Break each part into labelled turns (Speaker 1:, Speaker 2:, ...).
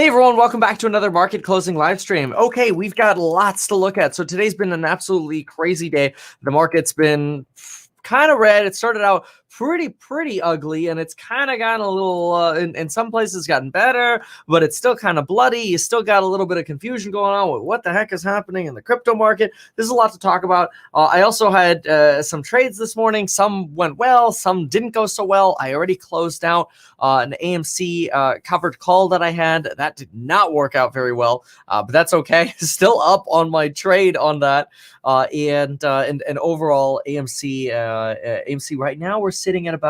Speaker 1: Hey everyone, welcome back to another market closing live stream. Okay, we've got lots to look at. So today's been an absolutely crazy day. The market's been kind of red. It started out pretty ugly, and it's kind of gotten a little, in some places gotten better, but it's still kind of bloody. You still got a little bit of confusion going on with what the heck is happening in the crypto market. There's a lot to talk about. I also had some trades this morning. Some went well, some didn't go so well. I already closed out an AMC covered call that I had. That did not work out very well, but that's okay. Still up on my trade on that. And overall AMC right now we're sitting at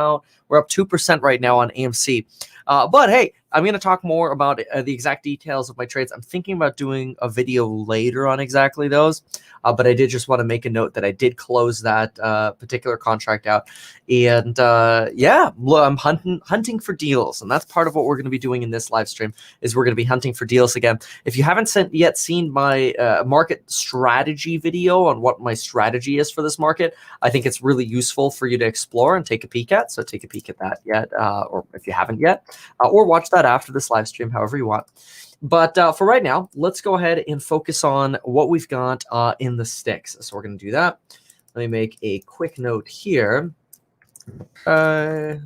Speaker 1: we're up 2% right now on AMC. But hey, I'm going to talk more about the exact details of my trades. I'm thinking about doing a video later on exactly those. But I did just want to make a note that I did close that particular contract out. And yeah, I'm hunting for deals. And that's part of what we're going to be doing in this live stream is we're going to be hunting for deals again. If you haven't yet seen my market strategy video on what my strategy is for this market, I think it's really useful for you to explore and take a peek at. So take a peek at that yet, or if you haven't yet, or watch that after this live stream, however you want. But for right now, let's go ahead and focus on what we've got in the sticks. So we're going to do that. Let me make a quick note here. There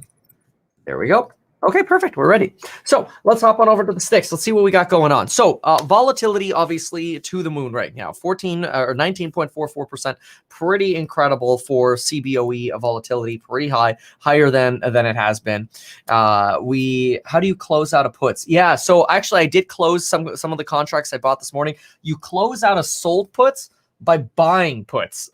Speaker 1: we go. Okay, perfect. We're ready. So let's hop on over to the sticks. Let's see what we got going on. So volatility, obviously, to the moon right now. 19.44%. Pretty incredible for CBOE volatility. Pretty high, higher than it has been. How do you close out of puts? Yeah. So actually, I did close some of the contracts I bought this morning. You close out of sold puts by buying puts.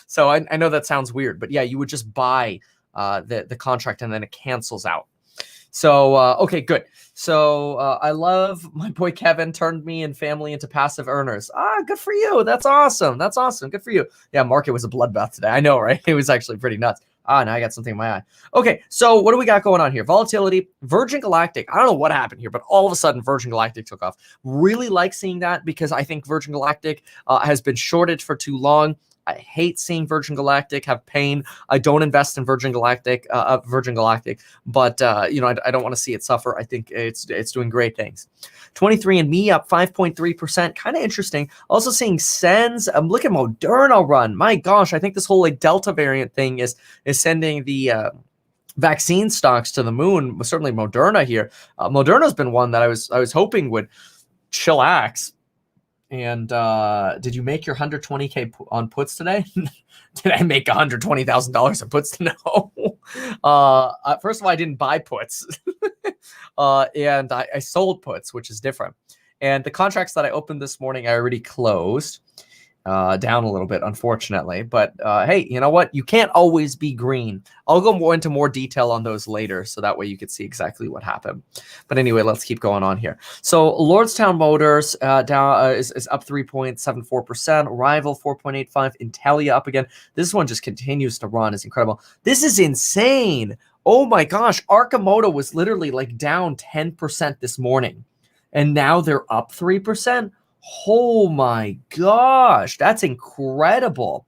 Speaker 1: So I know that sounds weird, but yeah, you would just buy the contract and then it cancels out. So, okay, good. So I love my boy Kevin turned me and family into passive earners. Good for you. That's awesome. That's awesome. Good for you. Yeah, market was a bloodbath today. I know, right? It was actually pretty nuts. Now I got something in my eye. Okay, so what do we got going on here? Volatility, Virgin Galactic. I don't know what happened here, but all of a sudden Virgin Galactic took off. Really like seeing that because I think Virgin Galactic has been shorted for too long. I hate seeing Virgin Galactic have pain. I don't invest in Virgin Galactic, but you know, I don't want to see it suffer. I think it's doing great things. 23andMe up 5.3%, kind of interesting. Also seeing Sens. Look at Moderna run. My gosh, I think this whole like Delta variant thing is sending the vaccine stocks to the moon. Certainly Moderna here. Moderna's been one that I was hoping would chillax. And did you make your 120K on puts today? Did I make $120,000 on puts? No. First of all, I didn't buy puts, and I sold puts, which is different. And the contracts that I opened this morning, I already closed down a little bit, unfortunately. But hey, you know what? You can't always be green. I'll go into more detail on those later, so that way you can see exactly what happened. But anyway, let's keep going on here. So Lordstown Motors down is up 3.74%. Rival 4.85%. Intelia up again. This one just continues to run. It's incredible. This is insane. Oh my gosh, Arcimoto was literally like down 10% this morning, and now they're up 3%. Oh my gosh, that's incredible.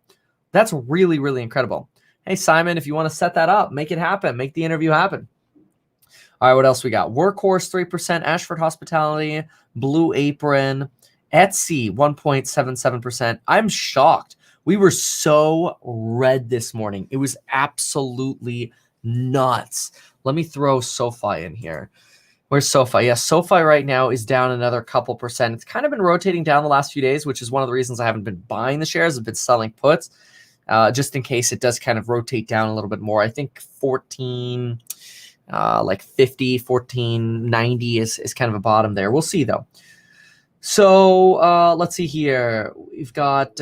Speaker 1: That's really, really incredible. Hey, Simon, if you want to set that up, make it happen. Make the interview happen. All right, what else we got? Workhorse, 3%. Ashford Hospitality, Blue Apron, Etsy, 1.77%. I'm shocked. We were so red this morning. It was absolutely nuts. Let me throw SoFi in here. Where's SoFi? Yeah, SoFi right now is down another couple percent. It's kind of been rotating down the last few days, which is one of the reasons I haven't been buying the shares. I've been selling puts, just in case it does kind of rotate down a little bit more. I think 14, like 50, 1490 is kind of a bottom there. We'll see though. So let's see here. We've got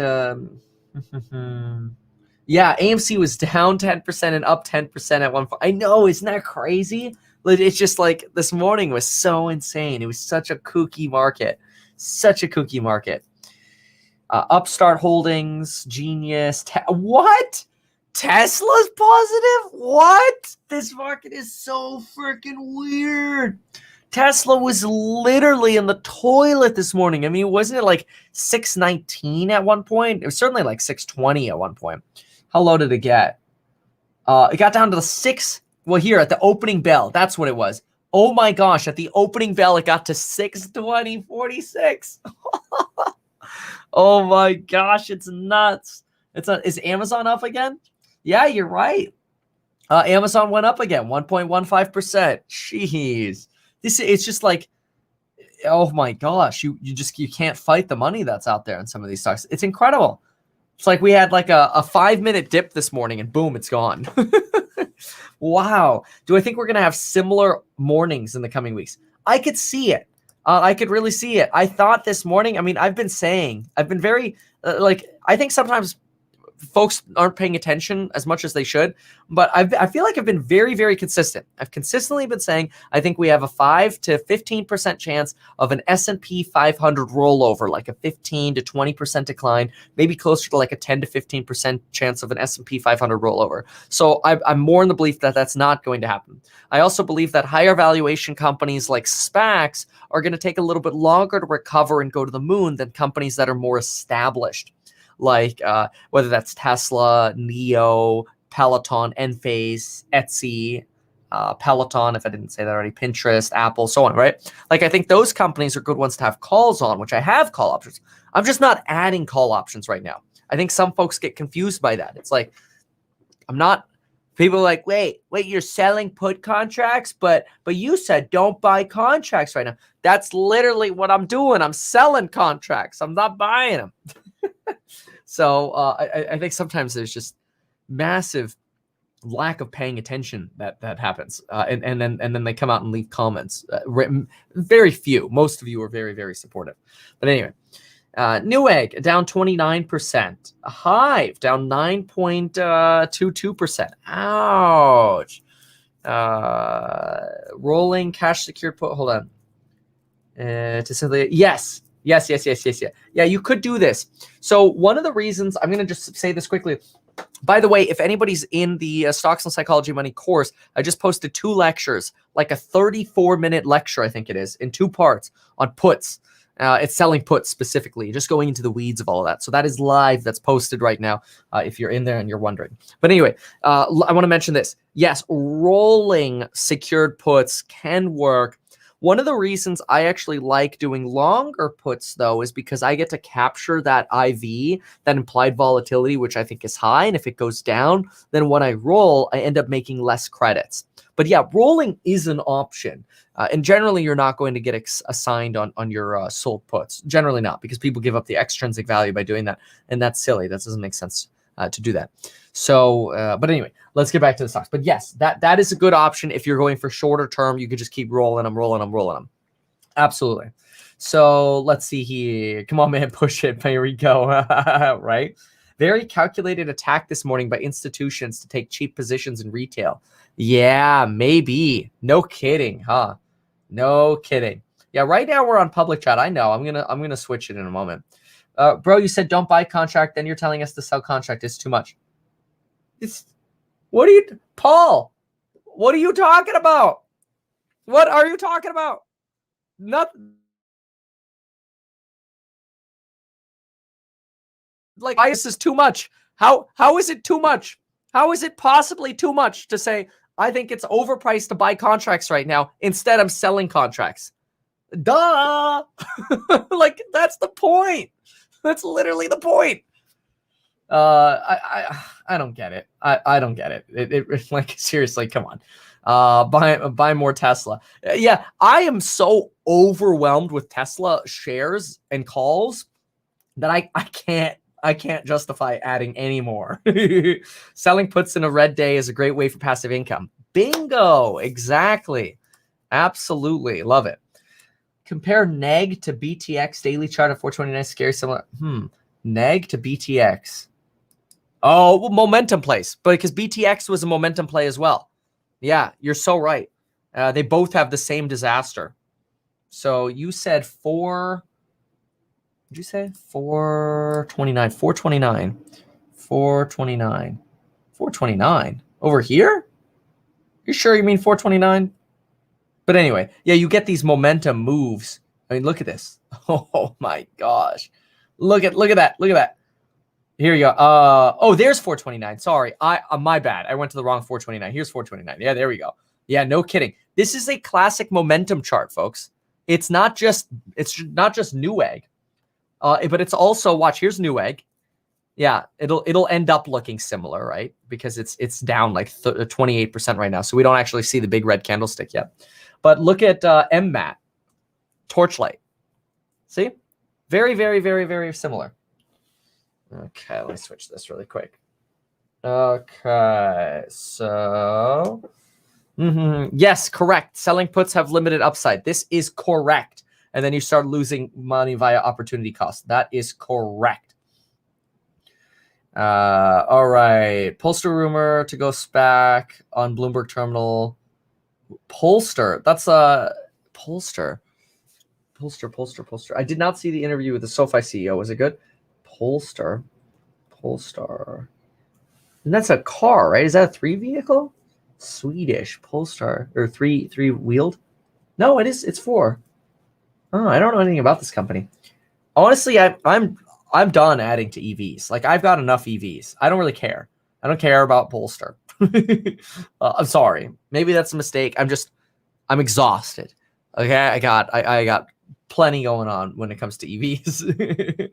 Speaker 1: yeah, AMC was down 10% and up 10% at one point. I know, isn't that crazy? It's just like this morning was so insane. It was such a kooky market. Such a kooky market. Upstart Holdings, Genius. What? Tesla's positive? What? This market is so freaking weird. Tesla was literally in the toilet this morning. I mean, wasn't it like 619 at one point? It was certainly like 620 at one point. How low did it get? It got down to the 6. Well, here at the opening bell, that's what it was. Oh my gosh, at the opening bell, it got to 620.46. Oh my gosh, it's nuts. Is Amazon up again? Yeah, you're right. Amazon went up again, 1.15%. Jeez. It's just like, oh my gosh, you can't fight the money that's out there in some of these stocks. It's incredible. It's like we had like a 5-minute dip this morning and boom, it's gone. Wow. Do I think we're going to have similar mornings in the coming weeks? I could see it. I could really see it. I thought this morning, I mean, I've been very, I think sometimes folks aren't paying attention as much as they should, but I feel like I've been very, very consistent. I've consistently been saying I think we have a 5 to 15% chance of an S&P 500 rollover, like a 15 to 20% decline, maybe closer to like a 10 to 15% chance of an S&P 500 rollover. So I'm more in the belief that that's not going to happen. I also believe that higher valuation companies like SPACs are going to take a little bit longer to recover and go to the moon than companies that are more established, like whether that's Tesla, Neo, Peloton, Enphase, Etsy, Peloton, if I didn't say that already, Pinterest, Apple, so on, right? Like, I think those companies are good ones to have calls on, which I have call options. I'm just not adding call options right now. I think some folks get confused by that. It's like, people are like, wait, you're selling put contracts, but you said don't buy contracts right now. That's literally what I'm doing. I'm selling contracts. I'm not buying them. So I think sometimes there's just massive lack of paying attention that happens, and then they come out and leave comments. Very few. Most of you are very, very supportive. But anyway, Newegg down 29%. Hive down 9.22%. Ouch. Rolling cash secured put. Hold on. To simply yes. Yeah, you could do this. So one of the reasons, I'm going to just say this quickly. By the way, if anybody's in the Stocks and Psychology Money course, I just posted 2 lectures, like a 34-minute lecture, I think it is, in 2 parts on puts. It's selling puts specifically, just going into the weeds of all of that. So that is live. That's posted right now if you're in there and you're wondering. But anyway, I want to mention this. Yes, rolling secured puts can work. One of the reasons I actually like doing longer puts, though, is because I get to capture that IV, that implied volatility, which I think is high. And if it goes down, then when I roll, I end up making less credits. But yeah, rolling is an option. And generally, you're not going to get assigned on your sold puts. Generally not, because people give up the extrinsic value by doing that. And that's silly. That doesn't make sense to do that. So, but anyway, let's get back to the stocks. But yes, that is a good option. If you're going for shorter term, you could just keep rolling them. Absolutely. So let's see here. Come on, man, push it. Here we go. Right? Very calculated attack this morning by institutions to take cheap positions in retail. Yeah, maybe. No kidding, huh? No kidding. Yeah, right now we're on public chat. I know. I'm gonna switch it in a moment. Bro, you said don't buy contract, then you're telling us to sell contract. It's too much. Paul, what are you talking about? What are you talking about? Nothing. Like, this is too much. How is it too much? How is it possibly too much to say, I think it's overpriced to buy contracts right now instead of selling contracts? Duh. Like, that's the point. That's literally the point. I don't get it. I don't get it. It like, seriously, come on. Buy more Tesla. Yeah, I am so overwhelmed with Tesla shares and calls that I can't justify adding any more. Selling puts in a red day is a great way for passive income. Bingo. Exactly. Absolutely. Love it. Compare neg to BTX daily chart at 429. Scary similar. Neg to BTX. Oh, well, momentum plays, because BTX was a momentum play as well. Yeah, you're so right. They both have the same disaster. So you said did you say 429? 429. 429. 429. Over here? You sure you mean 429? But anyway, yeah, you get these momentum moves. I mean, look at this. Oh my gosh. Look at that. Look at that. Here you go. Oh, there's 429. Sorry. My bad. I went to the wrong 429. Here's 429. Yeah, there we go. Yeah, no kidding. This is a classic momentum chart, folks. It's not just Newegg, but it's also, watch, here's Newegg. Yeah, it'll end up looking similar, right? Because it's down like 28% right now, so we don't actually see the big red candlestick yet. But look at MMAT, Torchlight. See, very, very, very, very similar. Okay, let me switch this really quick. Okay, so yes, correct. Selling puts have limited upside. This is correct. And then you start losing money via opportunity cost. That is correct. All right. Polster rumor to go SPAC on Bloomberg terminal. Polster. That's Polster. Polster. I did not see the interview with the SoFi CEO. Was it good? Polestar. And that's a car, right? Is that a 3 vehicle? Swedish Polestar, or three wheeled? No, it is. It's 4. Oh, I don't know anything about this company. Honestly, I'm done adding to EVs. Like, I've got enough EVs. I don't really care. I don't care about Polestar. I'm sorry. Maybe that's a mistake. I'm exhausted. Okay, I got plenty going on when it comes to EVs.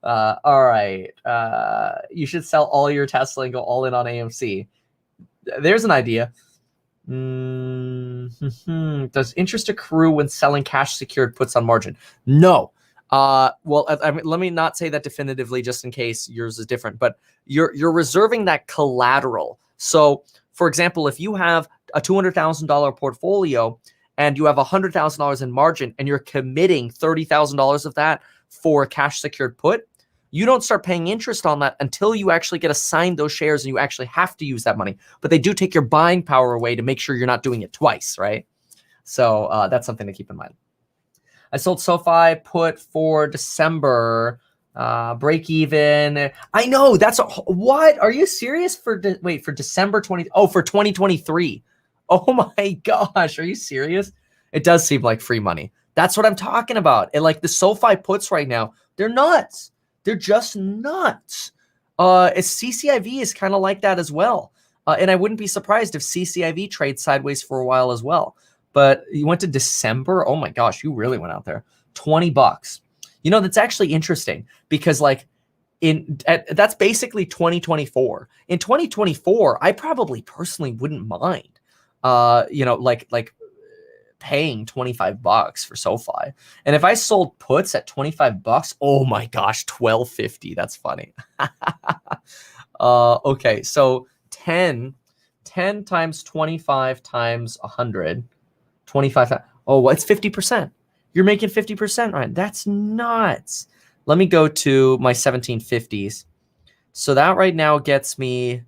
Speaker 1: All right. You should sell all your Tesla and go all in on AMC. There's an idea. Does interest accrue when selling cash secured puts on margin? No. Well, I mean, let me not say that definitively, just in case yours is different. But you're reserving that collateral. So, for example, if you have a $200,000 portfolio and you have $100,000 in margin, and you're committing $30,000 of that for a cash secured put, you don't start paying interest on that until you actually get assigned those shares and you actually have to use that money. But they do take your buying power away to make sure you're not doing it twice, right? So that's something to keep in mind. I sold SoFi put for December, break even. I know that's what? Are you serious? For December 20? Oh, for 2023. Oh my gosh, are you serious? It does seem like free money. That's what I'm talking about. And like the SoFi puts right now, they're nuts. They're just nuts. CCIV is kind of like that as well. And I wouldn't be surprised if CCIV trades sideways for a while as well. But you went to December. Oh my gosh, you really went out there. $20. You know, that's actually interesting because like that's basically 2024. In 2024, I probably personally wouldn't mind. Like paying $25 for SoFi. And if I sold puts at $25, oh my gosh, $12.50. That's funny. Okay, so 10 times 25 times 100, 25. Oh, well, it's 50%. You're making 50%, right? That's nuts. Let me go to my 1750s. So that right now gets me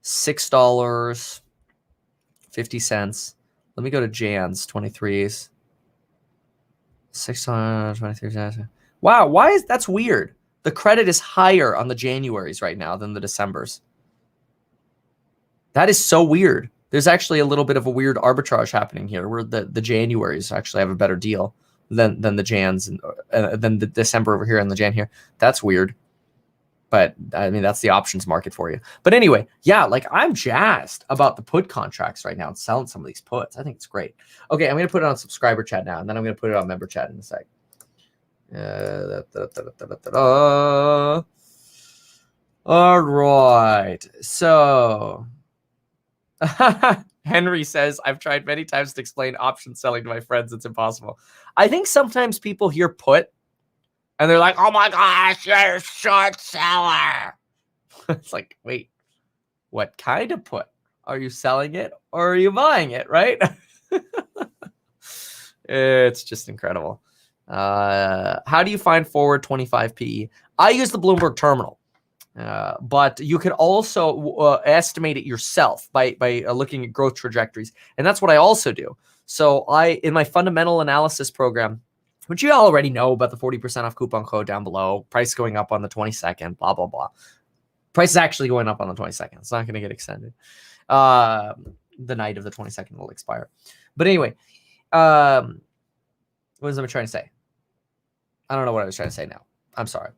Speaker 1: $6.50. Let me go to Jan's 23s. 623. Wow, why is that's weird? The credit is higher on the Januaries right now than the Decembers. That is so weird. There's actually a little bit of a weird arbitrage happening here where the Januaries actually have a better deal than the Jans and than the December over here and the Jan here. That's weird. But I mean, that's the options market for you. But anyway, yeah, like I'm jazzed about the put contracts right now and selling some of these puts. I think it's great. Okay, I'm going to put it on subscriber chat now, and then I'm going to put it on member chat in a sec. All right. So Henry says, I've tried many times to explain option selling to my friends. It's impossible. I think sometimes people hear put and they're like, oh my gosh, you're a short seller. It's like, wait, what kind of put? Are you selling it or are you buying it, right? It's just incredible. How do you find forward 25 PE? I use the Bloomberg terminal, but you could also estimate it yourself by looking at growth trajectories. And that's what I also do. So in my fundamental analysis program, which you already know about the 40% off coupon code down below, price going up on the 22nd, blah, blah, blah. Price is actually going up on the 22nd. It's not going to get extended. The night of the 22nd will expire. But anyway, what was I trying to say? I don't know what I was trying to say now. I'm sorry.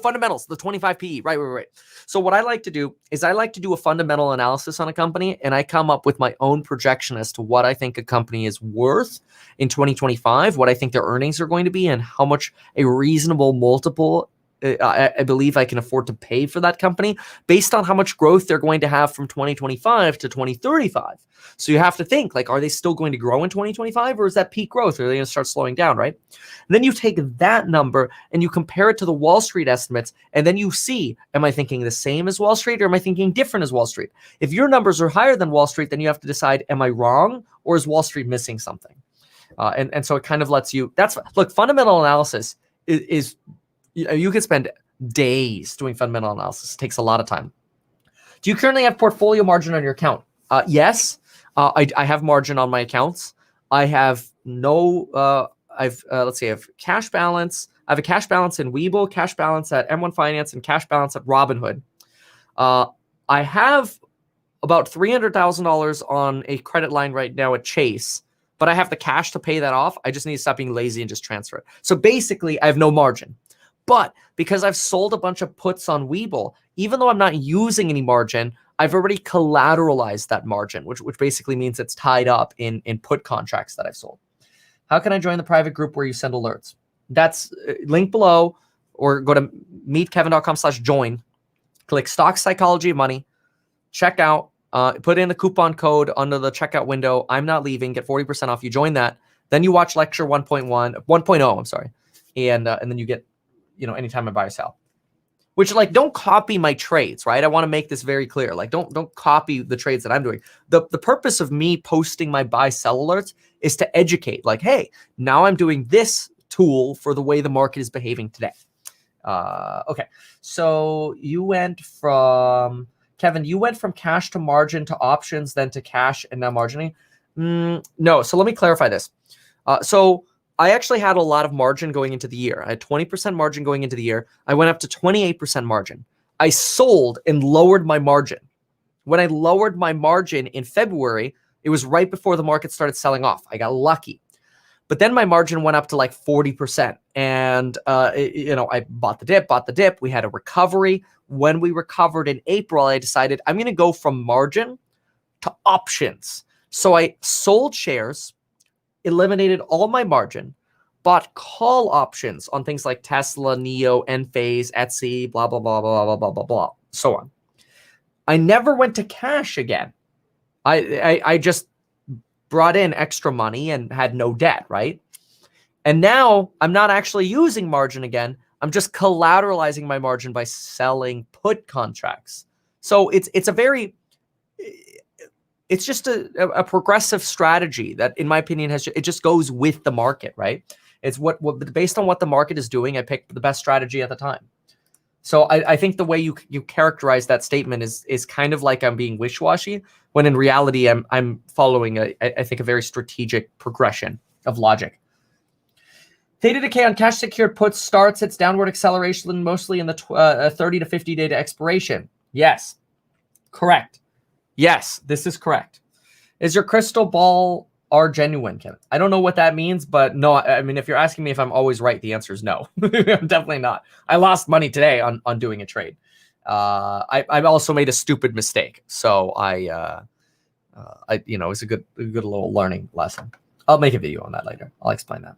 Speaker 1: Fundamentals, the 25 PE. Right. So what I like to do is I like to do a fundamental analysis on a company, and I come up with my own projection as to what I think a company is worth in 2025, what I think their earnings are going to be, and how much a reasonable multiple I believe I can afford to pay for that company based on how much growth they're going to have from 2025 to 2035. So you have to think, like, are they still going to grow in 2025, or is that peak growth? Or are they going to start slowing down, right? And then you take that number and you compare it to the Wall Street estimates, and then you see, am I thinking the same as Wall Street, or am I thinking different as Wall Street? If your numbers are higher than Wall Street, then you have to decide, am I wrong, or is Wall Street missing something? And so it kind of lets you, look, fundamental analysis is you could spend days doing fundamental analysis. It takes a lot of time. Do you currently have portfolio margin on your account? Yes, I have margin on my accounts. I have let's see, I have cash balance. I have a cash balance in Webull, cash balance at M1 Finance, and cash balance at Robinhood. I have about $300,000 on a credit line right now at Chase, but I have the cash to pay that off. I just need to stop being lazy and just transfer it. So basically, I have no margin. But because I've sold a bunch of puts on Webull, even though I'm not using any margin, I've already collateralized that margin, which basically means it's tied up in put contracts that I've sold. How can I join the private group where you send alerts? That's link below, or go to meetkevin.com/join. Click Stock Psychology of Money. Check out. Put in the coupon code under the checkout window. I'm not leaving. Get 40% off. You join that. Then you watch lecture 1.0. I'm sorry, and then you get, anytime I buy or sell. Which, like, don't copy my trades, right? I want to make this very clear. Like, don't copy the trades that I'm doing. The purpose of me posting my buy sell alerts is to educate. Like, hey, now I'm doing this tool for the way the market is behaving today. Okay, so you went from Kevin. You went from cash to margin to options, then to cash, and now margining. No. So let me clarify this. So I actually had a lot of margin going into the year. I had 20% margin going into the year. I went up to 28% margin. I sold and lowered my margin. When I lowered my margin in February, it was right before the market started selling off. I got lucky. But then my margin went up to like 40%. And, I bought the dip. We had a recovery. When we recovered in April, I decided I'm going to go from margin to options. So I sold shares, eliminated all my margin, bought call options on things like Tesla, NIO, Enphase, Etsy, blah, blah, blah, blah, blah, blah, blah, blah, so on. I never went to cash again. I just brought in extra money and had no debt, right? And now I'm not actually using margin again. I'm just collateralizing my margin by selling put contracts. So it's just a progressive strategy that, in my opinion, it just goes with the market, right? It's what based on what the market is doing, I picked the best strategy at the time. So I think the way you characterize that statement is kind of like I'm being wish-washy, when in reality I'm following I think a very strategic progression of logic. Theta decay on cash secured puts starts its downward acceleration mostly in the 30 to 50 day to expiration. Yes, correct. Yes, this is correct. Is your crystal ball are genuine, Kevin? I don't know what that means, but no, I mean, if you're asking me if I'm always right, the answer is no. I'm definitely not. I lost money today on doing a trade. I also made a stupid mistake. So it was a good little learning lesson. I'll make a video on that later. I'll explain that.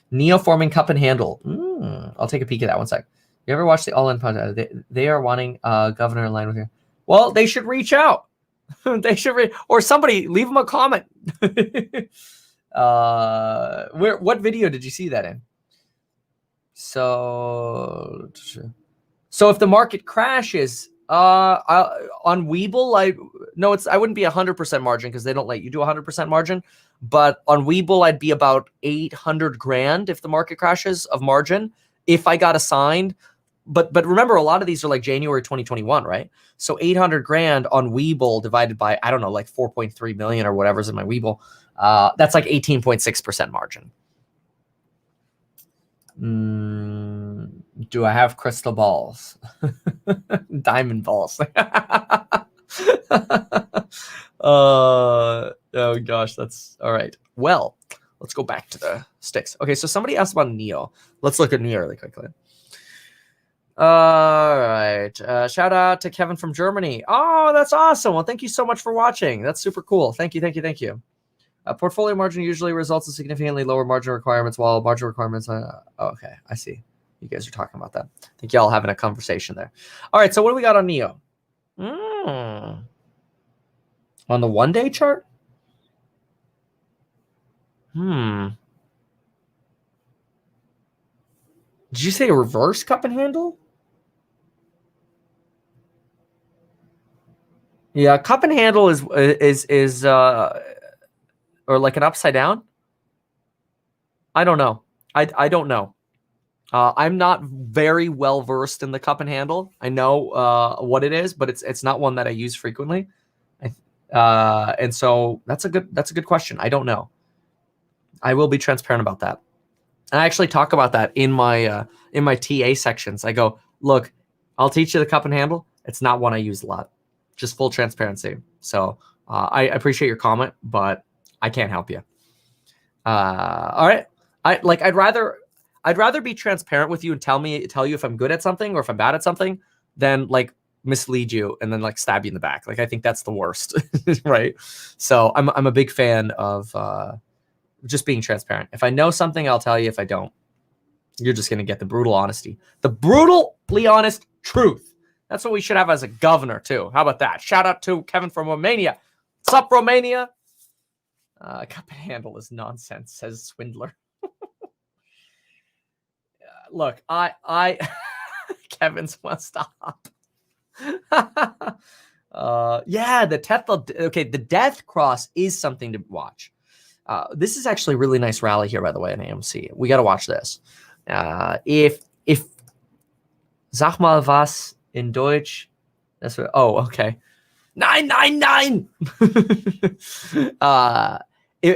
Speaker 1: Neo forming cup and handle. I'll take a peek at that one sec. You ever watch the All-In podcast? They are wanting governor in line with you. Well, they should reach out. They should or somebody leave them a comment. What video did you see that in? So if the market crashes on Webull, I wouldn't be 100% margin because they don't let you do 100% margin. But on Webull, I'd be about 800 grand if the market crashes of margin if I got assigned. But remember, a lot of these are like January 2021, right? So 800 grand on Webull divided by, I don't know, like 4.3 million or whatever's in my Webull. That's like 18.6% margin. Do I have crystal balls? Diamond balls. Oh gosh, that's all right. Well, let's go back to the sticks. Okay, so somebody asked about NIO. Let's look at NIO really quickly. All right. Shout out to Kevin from Germany. Oh, that's awesome. Well, thank you so much for watching. That's super cool. Thank you, thank you, thank you. Portfolio margin usually results in significantly lower margin requirements, while margin requirements. Okay, I see. You guys are talking about that. I think y'all having a conversation there. All right, so what do we got on NEO? On the 1-day chart? Did you say a reverse cup and handle? Yeah, cup and handle is or like an upside down. I don't know. I don't know. I'm not very well versed in the cup and handle. I know what it is, but it's not one that I use frequently. And so that's a good question. I don't know. I will be transparent about that. And I actually talk about that in my TA sections. I go, look, I'll teach you the cup and handle. It's not one I use a lot. Just full transparency. So I appreciate your comment, but I can't help you. All right. I'd rather be transparent with you and tell you if I'm good at something or if I'm bad at something than like mislead you and then like stab you in the back. Like I think that's the worst, right? So I'm a big fan of just being transparent. If I know something, I'll tell you. If I don't, you're just gonna get the brutal honesty, the brutally honest truth. That's what we should have as a governor too. How about that? Shout out to Kevin from Romania. What's up, Romania? Cup and handle is nonsense, says Swindler. Look, I Kevin's must stop. Yeah, the Tesla. Okay, the Death Cross is something to watch. This is actually a really nice rally here, by the way, in AMC. We got to watch this. If sag mal was in Deutsch, that's what. Oh, okay. 999.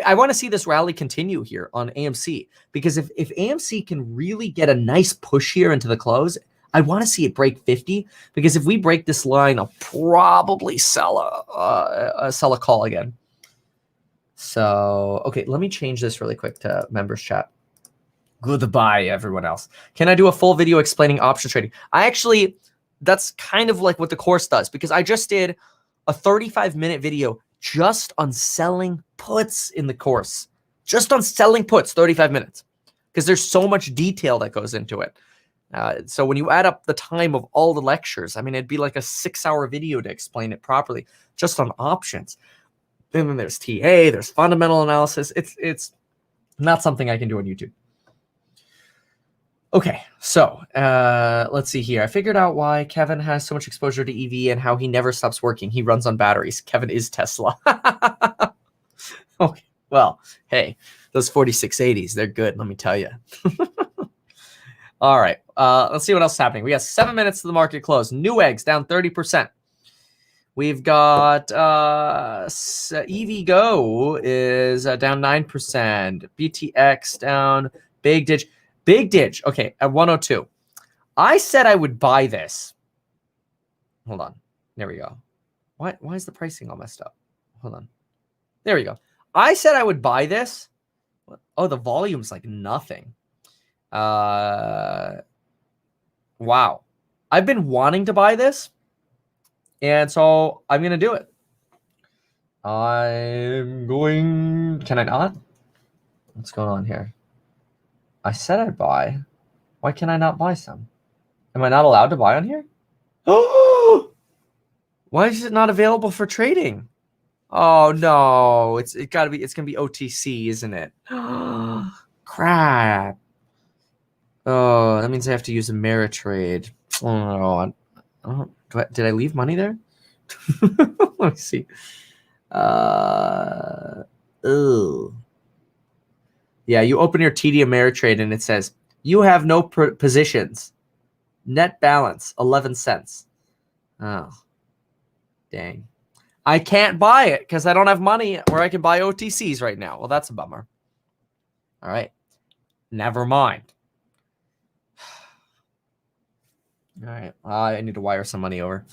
Speaker 1: I want to see this rally continue here on AMC, because if AMC can really get a nice push here into the close, I want to see it break 50, because if we break this line, I'll probably sell a call again. So, okay, let me change this really quick to members chat. Goodbye, everyone else. Can I do a full video explaining option trading? That's kind of like what the course does, because I just did a 35-minute video just on selling puts in the course. Just on selling puts, 35 minutes. Because there's so much detail that goes into it. So when you add up the time of all the lectures, I mean, it'd be like a 6-hour video to explain it properly, just on options. And then there's TA, there's fundamental analysis. It's not something I can do on YouTube. Okay, so let's see here. I figured out why Kevin has so much exposure to EV and how he never stops working. He runs on batteries. Kevin is Tesla. Okay, well, hey, those 4680s, they're good, let me tell you. All right, let's see what else is happening. We got 7 minutes to the market close. Newegg's down 30%. We've got EVgo is down 9%. BTX down. Big Dig. Okay, at 102. I said I would buy this. Hold on. There we go. Why is the pricing all messed up? Hold on. There we go. I said I would buy this. Oh, the volume's like nothing. Wow. I've been wanting to buy this, and so I'm going to do it. Can I not? What's going on here? I said I'd buy. Why can I not buy some? Am I not allowed to buy on here? Oh! Why is it not available for trading? Oh no, it's gonna be OTC, isn't it? Crap. Oh, that means I have to use a Ameritrade. Oh no, did I leave money there? Let me see. Ooh. Yeah, you open your TD Ameritrade and it says you have no positions. Net balance 11 cents. Oh, dang. I can't buy it because I don't have money where I can buy OTCs right now. Well, that's a bummer. All right. Never mind. All right. I need to wire some money over.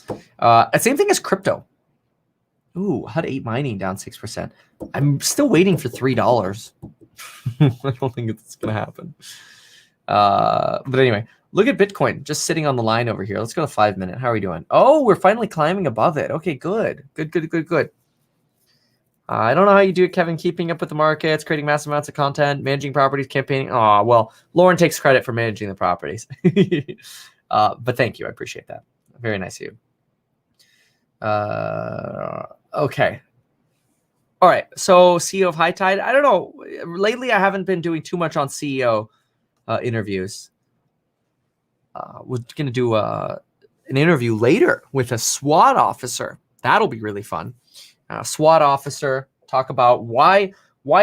Speaker 1: Same thing as crypto. Ooh, HUD 8 mining down 6%. I'm still waiting for $3. I don't think it's going to happen. But anyway, Look at Bitcoin just sitting on the line over here. Let's go to 5 minute. How are we doing? Oh, we're finally climbing above it. Okay, good. Good. I don't know how you do it, Kevin. Keeping up with the markets, creating massive amounts of content, managing properties, campaigning. Oh, well, Lauren takes credit for managing the properties. But thank you. I appreciate that. Very nice of you. Okay. All right. So CEO of High Tide. I don't know. Lately, I haven't been doing too much on CEO interviews. We're going to do an interview later with a SWAT officer. That'll be really fun. SWAT officer, talk about why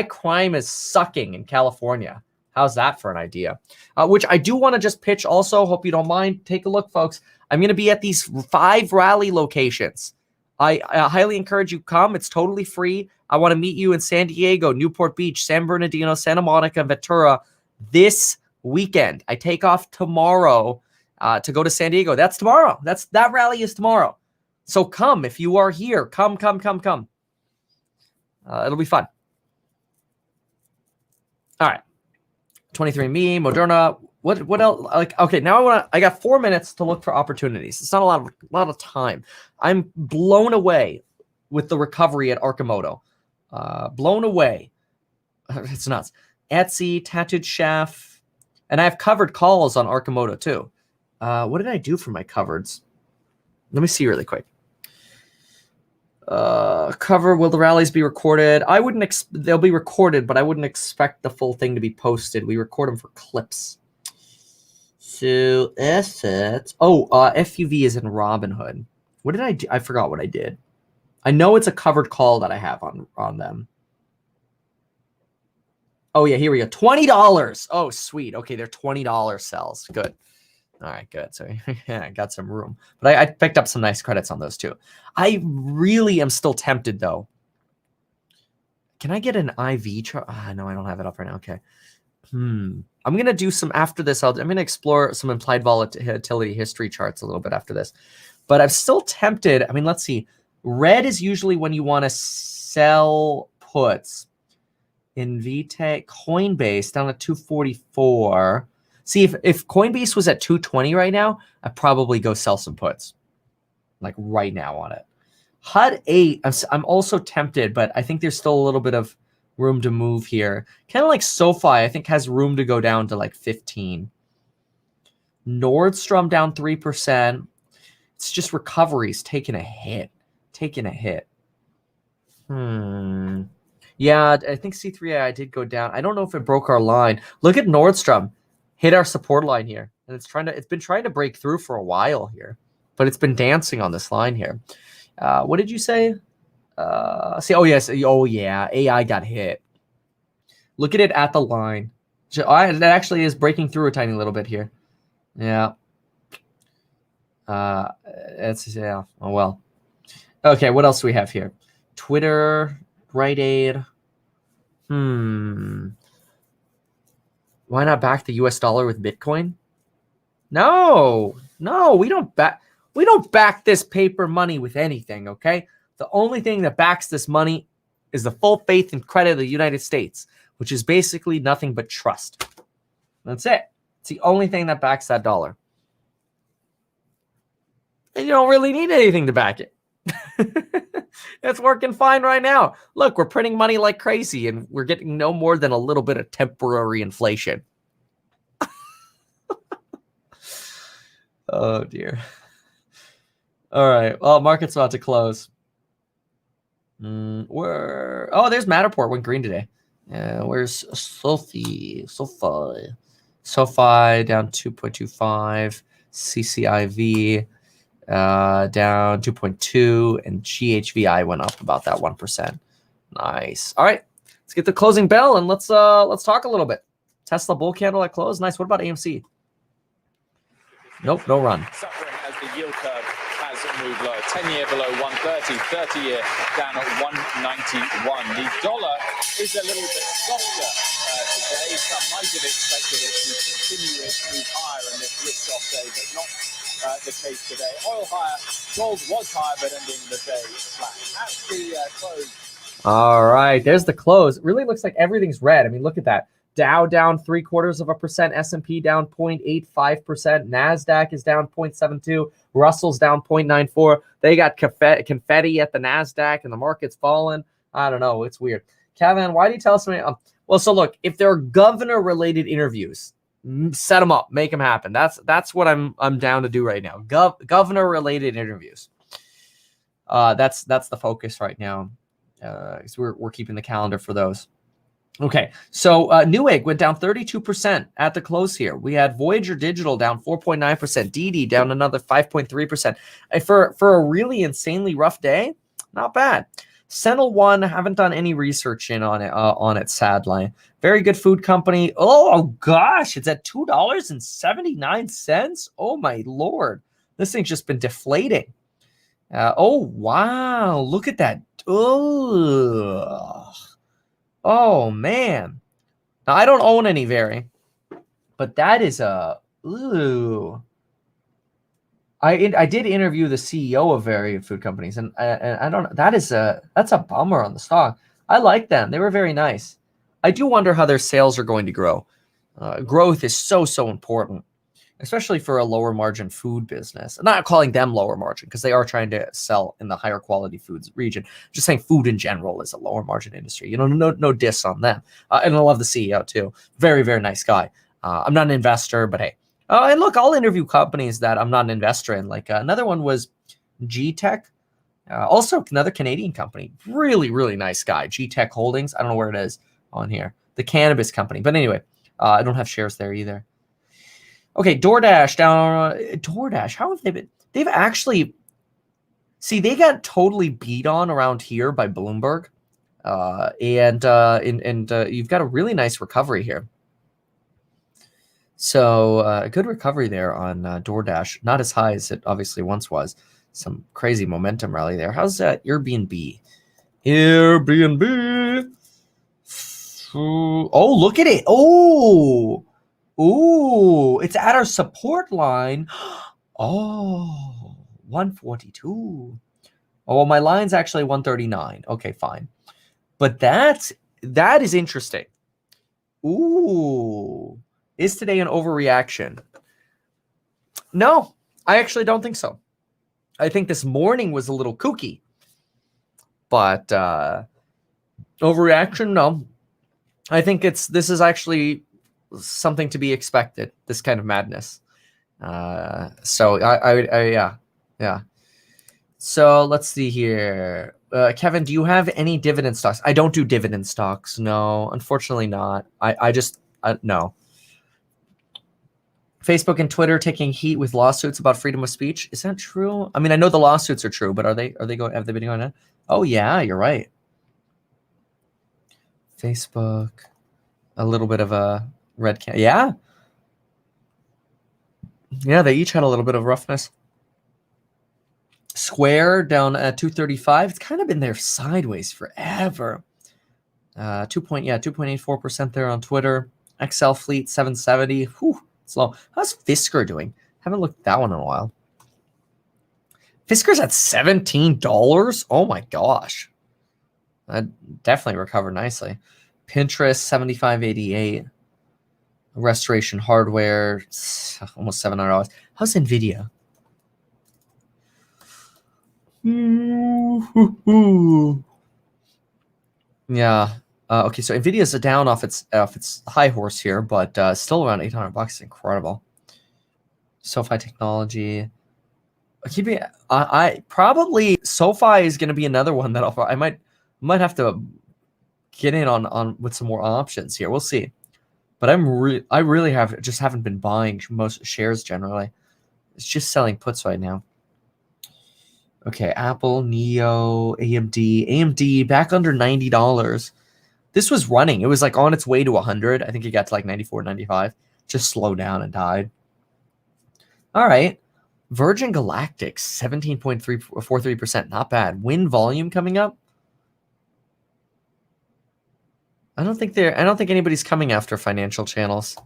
Speaker 1: crime is sucking in California. How's that for an idea? Which I do want to just pitch also. Hope you don't mind. Take a look, folks. I'm going to be at these 5 rally locations. I highly encourage you come. It's totally free. I want to meet you in San Diego, Newport Beach, San Bernardino, Santa Monica, Ventura this weekend. I take off tomorrow to go to San Diego. That's tomorrow. That rally is tomorrow. So come if you are here. Come. It'll be fun. All right. 23andMe, Moderna. What else? Like, okay, now I got 4 minutes to look for opportunities. It's not a lot of time. I'm blown away with the recovery at Arcimoto. Blown away. It's nuts. Etsy, Tattooed Chef, and I have covered calls on Arcimoto too. What did I do for my covereds? Let me see really quick. Cover, will the rallies be recorded? I wouldn't they'll be recorded, but I wouldn't expect the full thing to be posted. We record them for clips. So assets. FUV is in Robinhood. What did I do? I forgot what I did. I know it's a covered call that I have on them. Oh yeah, here we go. $20. Oh, sweet. Okay, they're $20 sells. Good. All right, good. So yeah, I got some room. But I picked up some nice credits on those too. I really am still tempted though. Can I get an IV chart? No, I don't have it up right now. Okay. I'm going to do some after this. I'm going to explore some implied volatility history charts a little bit after this. But I'm still tempted. I mean, let's see. Red is usually when you want to sell puts. Invite, Coinbase down at 244. See, if Coinbase was at 220 right now, I'd probably go sell some puts. Like right now on it. HUD 8, I'm also tempted, but I think there's still a little bit of room to move here. Kind of like SoFi, I think has room to go down to like 15. Nordstrom down 3%. It's just recoveries taking a hit. Yeah, I think C3AI did go down. I don't know if it broke our line. Look at Nordstrom. Hit our support line here. And it's been trying to break through for a while here. But it's been dancing on this line here. What did you say? Oh yeah, AI got hit. Look at it at the line. That actually is breaking through a tiny little bit here. Yeah. Oh well. Okay, what else do we have here? Twitter, Rite Aid. Why not back the US dollar with Bitcoin? No, we don't back this paper money with anything, okay? The only thing that backs this money is the full faith and credit of the United States, which is basically nothing but trust. That's it. It's the only thing that backs that dollar. And you don't really need anything to back it. It's working fine right now. Look, we're printing money like crazy, and we're getting no more than a little bit of temporary inflation. Oh, dear. All right. Well, market's about to close. There's Matterport went green today. Where's SoFi down 2.25. CCIV down 2.2, and GHVI went up about that 1%. Nice. All right, let's get the closing bell and let's talk a little bit. Tesla bull candle at close. Nice. What about AMC? Nope, no run.
Speaker 2: Suffering as the yield curve has moved lower. 10-year below 130, 30-year down at 191. The dollar is a little bit softer today. Some might have expected it to continue its move higher in this risk-off day, but not the case today. Oil higher, gold was higher, but ending the day flat. At the close.
Speaker 1: All right, there's the close. It really looks like everything's red. I mean, look at that. Dow down 0.75%, S&P down 0.85%, NASDAQ is down 0.72%, Russell's down 0.94%. They got confetti at the NASDAQ and the market's falling. I don't know. It's weird. Kevin, why do you tell us something? Well, so look, if there are governor-related interviews, set them up, make them happen. That's what I'm down to do right now. Governor-related interviews. That's the focus right now. So we're keeping the calendar for those. Okay, so Newegg went down 32% at the close here. We had Voyager Digital down 4.9%, DD down another 5.3%. For a really insanely rough day, not bad. Sentinel One, haven't done any research on it, sadly. Very good food company. Oh gosh, it's at $2.79. Oh my lord, this thing's just been deflating. Oh wow, look at that. Oh man. Now I don't own any Very, but that is a ooh. I did interview the CEO of Very food companies, and I don't. That's a bummer on the stock. I like them; they were very nice. I do wonder how their sales are going to grow. Growth is so important, especially for a lower margin food business. I'm not calling them lower margin because they are trying to sell in the higher quality foods region. Just saying, food in general is a lower margin industry. You know, no diss on them. And I love the CEO too. Very nice guy. I'm not an investor, but hey. And look, I'll interview companies that I'm not an investor in. Like another one was G-Tech, also another Canadian company. Really nice guy. G-Tech Holdings. I don't know where it is on here. The cannabis company. But anyway, I don't have shares there either. Okay, DoorDash down. DoorDash, how have they been? They've actually, see, they got totally beat on around here by Bloomberg. And you've got a really nice recovery here. So a good recovery there on DoorDash. Not as high as it obviously once was. Some crazy momentum rally there. How's that Airbnb? Airbnb. Oh, look at it. Oh, it's at our support line. Oh, 142. Oh, well, my line's actually 139. Okay, fine. But that is interesting. Ooh. Is today an overreaction? No, I actually don't think so. I think this morning was a little kooky. But overreaction, no. I think this is actually something to be expected, this kind of madness. So yeah. So let's see here. Kevin, do you have any dividend stocks? I don't do dividend stocks. No, unfortunately not. No. Facebook and Twitter taking heat with lawsuits about freedom of speech. Is that true? I mean, I know the lawsuits are true, but have they been going on? Oh yeah, you're right. Facebook, a little bit of a red can. Yeah, they each had a little bit of roughness. Square down at 235. It's kind of been there sideways forever. 2.84% there on Twitter. XL Fleet 770. Whew. Slow. How's Fisker doing? Haven't looked at that one in a while. Fisker's at $17. Oh my gosh. That definitely recovered nicely. Pinterest 7588. Restoration Hardware almost $700. How's Nvidia? Yeah. Okay, so Nvidia's down off its high horse here, but still around $800. Is incredible. SoFi Technology. I probably SoFi is going to be another one that I might have to get in on with some more options here. We'll see. But I really haven't been buying most shares generally. It's just selling puts right now. Okay, Apple, Neo, AMD back under $90. This was running. It was like on its way to 100. I think it got to like 94, 95. Just slowed down and died. All right. Virgin Galactic, 17.43%. Not bad. Win volume coming up. I don't think anybody's coming after financial channels.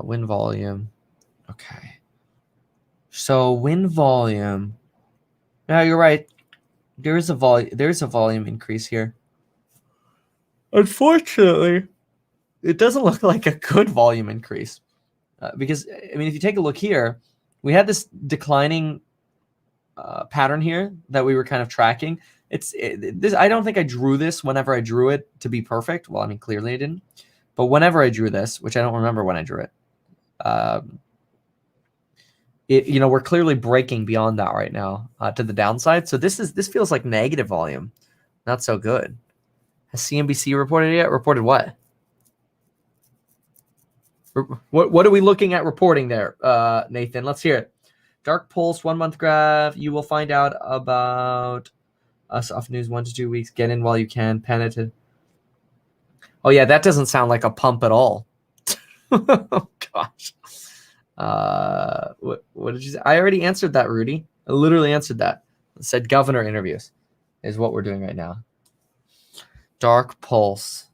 Speaker 1: Win volume. Okay. So win volume. No, you're right. There's a volume increase here. Unfortunately, it doesn't look like a good volume increase. Because, I mean, if you take a look here, we had this declining pattern here that we were kind of tracking. This. I don't think I drew this whenever I drew it to be perfect. Well, I mean, clearly I didn't. But whenever I drew this, which I don't remember when I drew it, we're clearly breaking beyond that right now to the downside. So this feels like negative volume. Not so good. Has CNBC reported yet? Reported what? What are we looking at reporting there, Nathan? Let's hear it. Dark Pulse 1 month graph. You will find out about us off news 1 to 2 weeks. Get in while you can. Pen it. Oh yeah, that doesn't sound like a pump at all. Oh gosh. What did you say? I already answered that, Rudy. I literally answered that. I said governor interviews is what we're doing right now. Dark Pulse.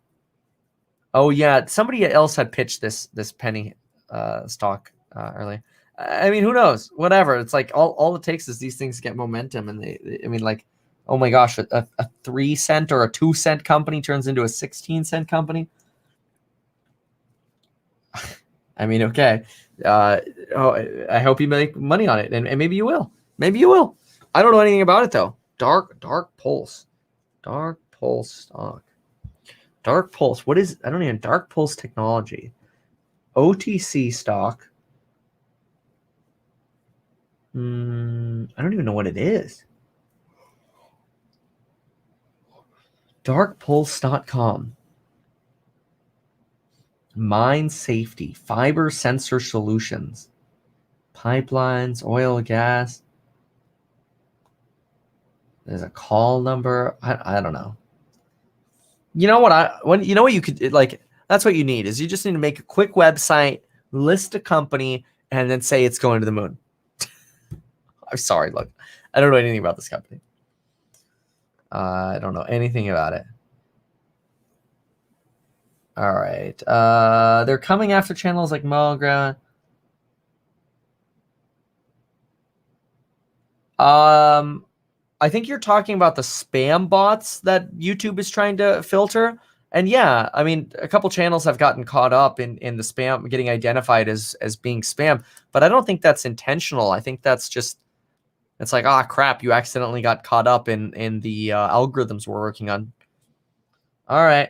Speaker 1: Oh yeah, somebody else had pitched this penny stock early. I mean, who knows? Whatever. It's like all it takes is these things get momentum, and I mean, like, oh my gosh, a 3 cent or a 2 cent company turns into a 16-cent company. I mean, okay. I hope you make money on it, and maybe you will. Maybe you will. I don't know anything about it though. Dark Pulse stock. Dark Pulse. What is? I don't even. Dark Pulse Technology. OTC stock. I don't even know what it is. Darkpulse.com. Mine safety, fiber sensor solutions, pipelines, oil, gas. There's a call number. I don't know. You know what? You know what you could like. That's what you need is you just need to make a quick website, list a company, and then say it's going to the moon. I'm sorry. Look, I don't know anything about this company. I don't know anything about it. All right. They're coming after channels like Mogra. I think you're talking about the spam bots that YouTube is trying to filter. And yeah, I mean, a couple channels have gotten caught up in the spam, getting identified as being spam. But I don't think that's intentional. I think that's just, it's like, ah, crap, you accidentally got caught up in the algorithms we're working on. All right.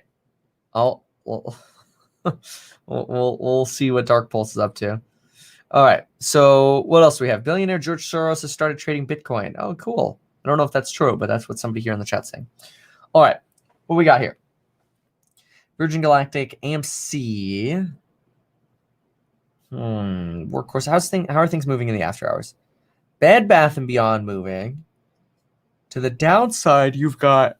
Speaker 1: We'll see what Dark Pulse is up to. All right. So what else do we have? Billionaire George Soros has started trading Bitcoin. Oh, cool. I don't know if that's true, but that's what somebody here in the chat's saying. All right. What we got here? Virgin Galactic, AMC. Workhorse. How are things moving in the after hours? Bed Bath & Beyond moving. To the downside, you've got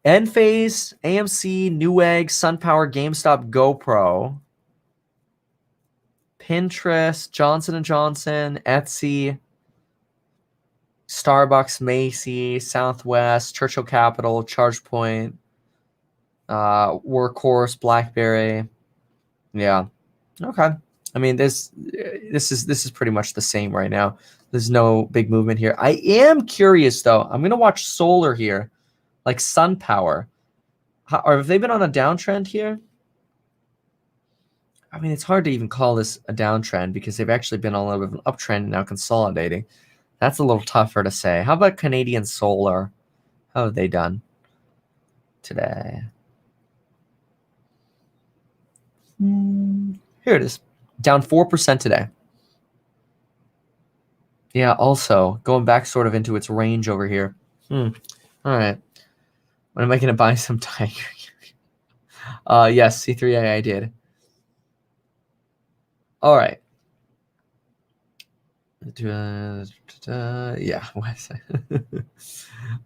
Speaker 1: Enphase, AMC, Newegg, SunPower, GameStop, GoPro, Pinterest, Johnson & Johnson, Etsy, Starbucks, Macy, Southwest, Churchill Capital, ChargePoint, Workhorse, BlackBerry. Yeah. Okay. I mean, this is pretty much the same right now. There's no big movement here. I am curious though. I'm gonna watch solar here, like SunPower. Or have they been on a downtrend here? I mean, it's hard to even call this a downtrend because they've actually been on a little bit of an uptrend and now consolidating. That's a little tougher to say. How about Canadian Solar? How have they done today? Here it is. Down 4% today. Yeah, also going back sort of into its range over here. All right. When am I going to buy some Tiger? Yes, C3A I did. All right. Yeah.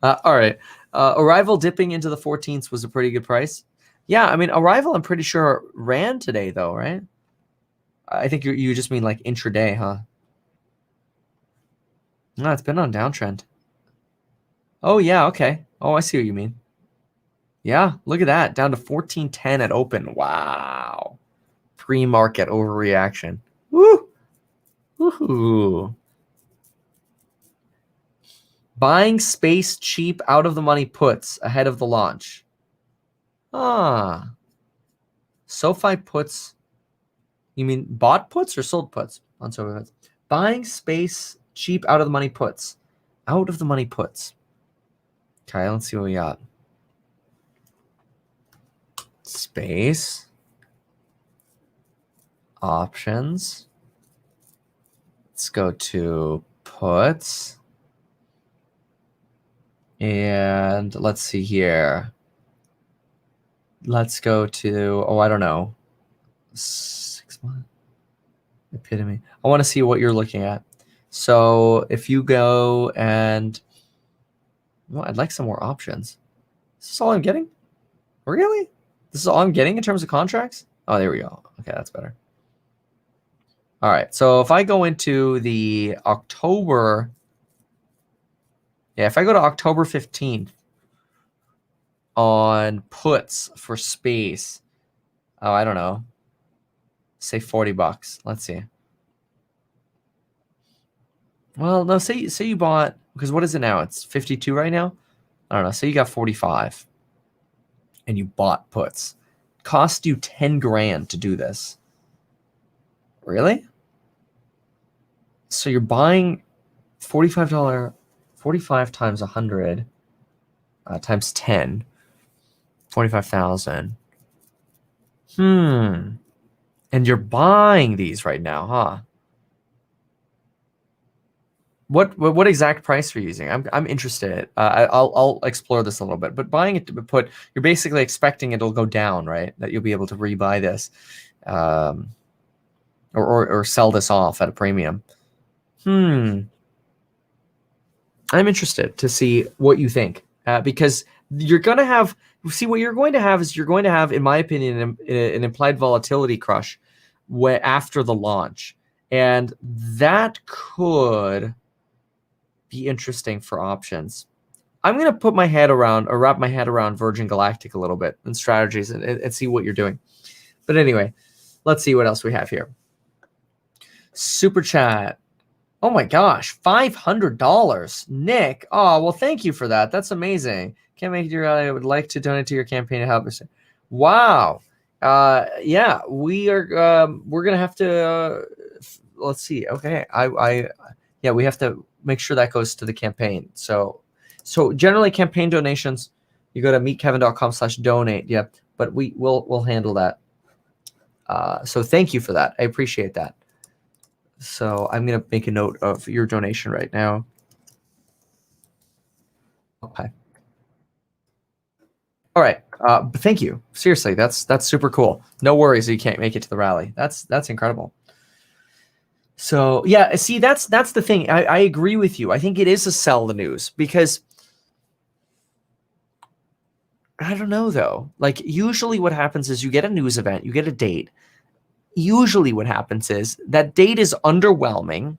Speaker 1: All right. Arrival dipping into the 14s was a pretty good price. Yeah, I mean, Arrival, I'm pretty sure ran today, though, right? I think you just mean like intraday, huh? No, it's been on downtrend. Oh, yeah, okay. Oh, I see what you mean. Yeah, look at that. Down to 14.10 at open. Wow. Pre-market overreaction. Woo! Woohoo! Buying space cheap out of the money puts ahead of the launch. Ah, SoFi puts. You mean bought puts or sold puts on SoFi puts? Buying space cheap out of the money puts. Out of the money puts. Okay, let's see what we got. Space. Options. Let's go to puts. And let's see here. Let's go to, I don't know. 6 months. Epitome. I want to see what you're looking at. So if you go and, well, I'd like some more options. Is this all I'm getting? Really? This is all I'm getting in terms of contracts? Oh, there we go. Okay, that's better. All right. So if I go into the October, if I go to October 15th on puts for space, I don't know, say $40. Let's see. Well, no, say you bought, because what is it now? It's 52 right now. I don't know. Say you got 45 and you bought puts. Cost you 10 grand to do this. Really? So you're buying $45, 45 times 100 times 10, 45,000. And you're buying these right now, huh? What exact price are you using? I'm interested. I'll explore this a little bit. But buying it to put, you're basically expecting it'll go down, right? That you'll be able to rebuy this, or sell this off at a premium. I'm interested to see what you think, because you're gonna have. See, what you're going to have is in my opinion, an implied volatility crush after the launch, and that could be interesting for options. I'm going to put my head around, or wrap my head around Virgin Galactic a little bit and strategies and see what you're doing. But anyway, let's see what else we have here. Super chat. Oh my gosh, $500. Nick. Oh, well, thank you for that. That's amazing. Can't make it your rally. I would like to donate to your campaign to help us. Wow. Yeah, we're going to have to, let's see. Okay. Yeah, we have to make sure that goes to the campaign. So generally campaign donations, you go to meetkevin.com/donate. Yeah, but we'll handle that. So thank you for that. I appreciate that. So I'm going to make a note of your donation right now. Okay. All right. Thank you. Seriously, that's super cool. No worries you can't make it to the rally. That's incredible. So yeah, see, that's the thing. I agree with you. I think it is a sell the news, because I don't know though. Like usually what happens is you get a news event, you get a date. Usually what happens is that date is underwhelming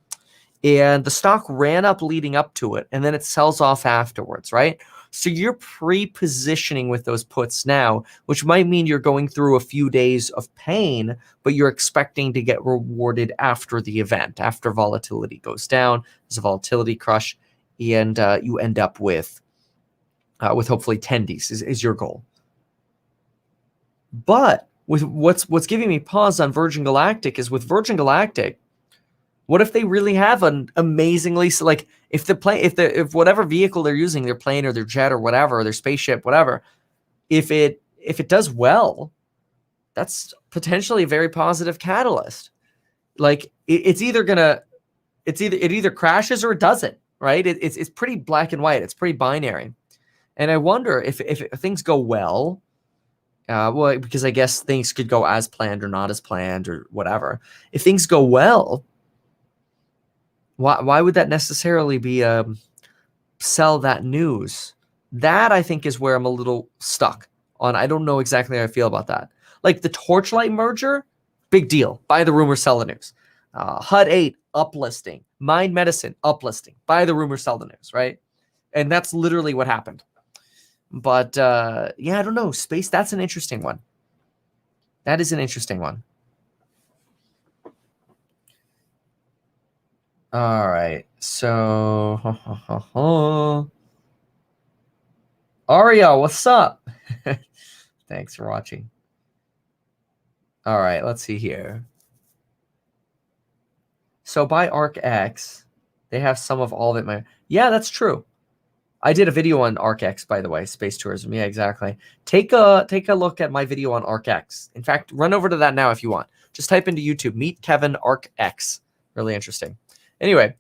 Speaker 1: and the stock ran up leading up to it and then it sells off afterwards, right? So you're pre-positioning with those puts now, which might mean you're going through a few days of pain, but you're expecting to get rewarded after the event, after volatility goes down. There's a volatility crush, and you end up with hopefully tendies is your goal. But with what's giving me pause on Virgin Galactic is with Virgin Galactic, what if they really have an amazingly, like if whatever vehicle they're using, their plane or their jet or whatever, or their spaceship, whatever, if it does well, that's potentially a very positive catalyst. Like it either crashes or it doesn't, right? It's pretty black and white. It's pretty binary. And I wonder if things go well, well, because I guess things could go as planned or not as planned or whatever. If things go well, why would that necessarily be sell that news? That I think is where I'm a little stuck on. I don't know exactly how I feel about that. Like the Torchlight merger, big deal. Buy the rumor, sell the news. HUD 8 uplisting, Mind Medicine uplisting. Buy the rumor, sell the news, right? And that's literally what happened. But yeah, I don't know. Space, that's an interesting one. That is an interesting one. All right. So, Aria, what's up? Thanks for watching. All right, let's see here. So by ArcX, they have some of all of it. Yeah, that's true. I did a video on ArcX, by the way, space tourism. Yeah, exactly. Take a look at my video on ArcX. In fact, run over to that now if you want. Just type into YouTube, Meet Kevin ArcX. Really interesting. Anyway,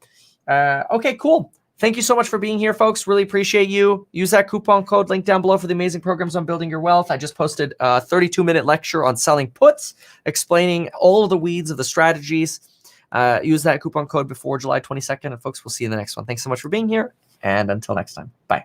Speaker 1: okay, cool. Thank you so much for being here, folks. Really appreciate you. Use that coupon code link down below for the amazing programs on building your wealth. I just posted a 32-minute lecture on selling puts, explaining all of the weeds of the strategies. Use that coupon code before July 22nd, and folks, we'll see you in the next one. Thanks so much for being here, and until next time, bye.